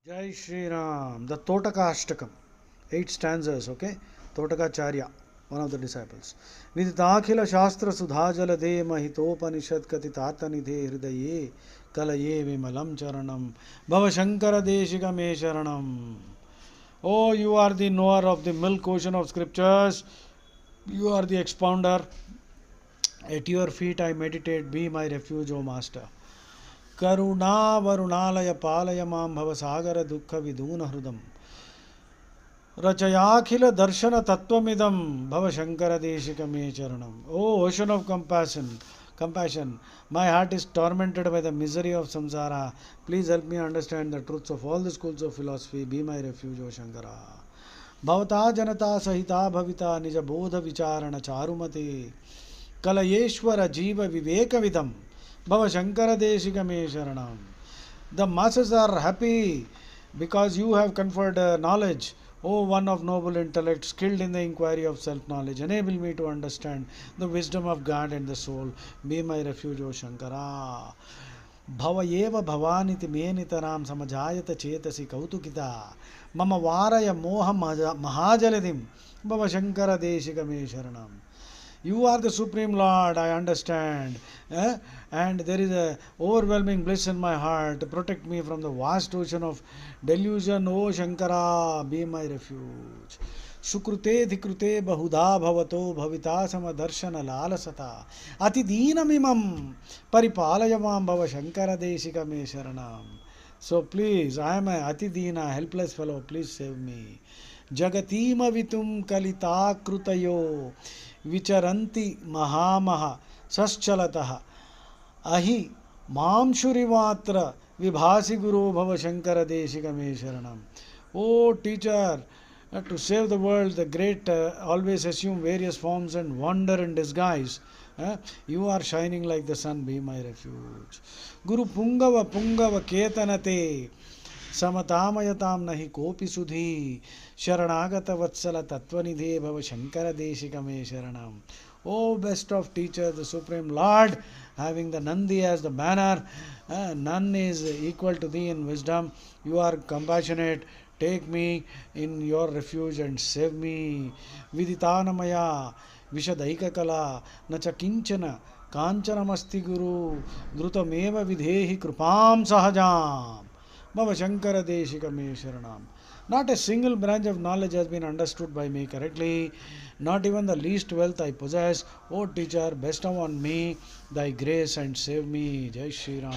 Jai Shri Ram, the Totaka Ashtakam, 8 stanzas, okay? Totakacharya, one of the disciples. Viditakhila Shastra Sudhajala De Mahitopanishad Katitatani Hridaye Kalaye Vimalam Charanam Bhava Shankara Deshika Me Sharanam. Oh, you are the knower of the milk ocean of scriptures. You are the expounder. At your feet I meditate. Be my refuge, O Master. करुणावरुणालय पालय मां भवसागर दुःख विदून हृदम रचयाखिल दर्शन तत्वमिदं भव शंकर देशिक मे चरणम. Oh, ocean of compassion, my heart is tormented by the misery of samsara. Please help me understand the truths of all the schools of philosophy. Be my refuge, O Shankara. भवता जनता सहिता भविता निज बोध विचारण चारुमते कलयेश्वर जीव विवेक विदम Bhava Shankara Deshika Me Sharanam. The masses are happy because you have conferred knowledge. O one of noble intellect, skilled in the inquiry of self-knowledge, enable me to understand the wisdom of God and the soul. Be my refuge, O Shankara. Bhavayeva bhavaniti menitaram samajayata chetasi kautukita mama varaya moha mahajaladim Bhava Shankara Deshika Me Sharanam. You are the Supreme Lord, I understand. And there is a overwhelming bliss in my heart. Protect me from the vast ocean of delusion. O Shankara, be my refuge. Sukrute dhikrute bahudha bhavato bhavita samadarshana lalasata ati deenamimam paripalayamam bhava Shankara deshika me sharanam. So please, I am a ati deena, helpless fellow, please save me. Jagatima vitum kalita krutayo विचरन्ति महामह सश्चलतः अहि मांशुरिमात्र विभासि गुरो भव शंकर देशिक मे शरणम. Oh teacher, to save the world, the great always assume various forms and wander in disguise. You are shining like the sun, be my refuge. Guru Pungava Pungava Ketanate समतामयताम नहीं कोपि सुधी शरणागत वत्सल तत्वनिधे भव शंकर देशिक मे शरणम. O best of teachers, the Supreme Lord, having the Nandi as the banner, none is equal to thee in wisdom. You are compassionate. Take me in your refuge and save me. Viditanamaya Vishadaikakala Nacha Kinchana Kanchanamasti Guru Dhrutameva Vidhehi Krupam Sahajam. Bhava Shankara Deshika Me Sharanam. Not a single branch of knowledge has been understood by me correctly, not even the least wealth I possess. O teacher, bestow on me thy grace and save me. Jai Shri Ram.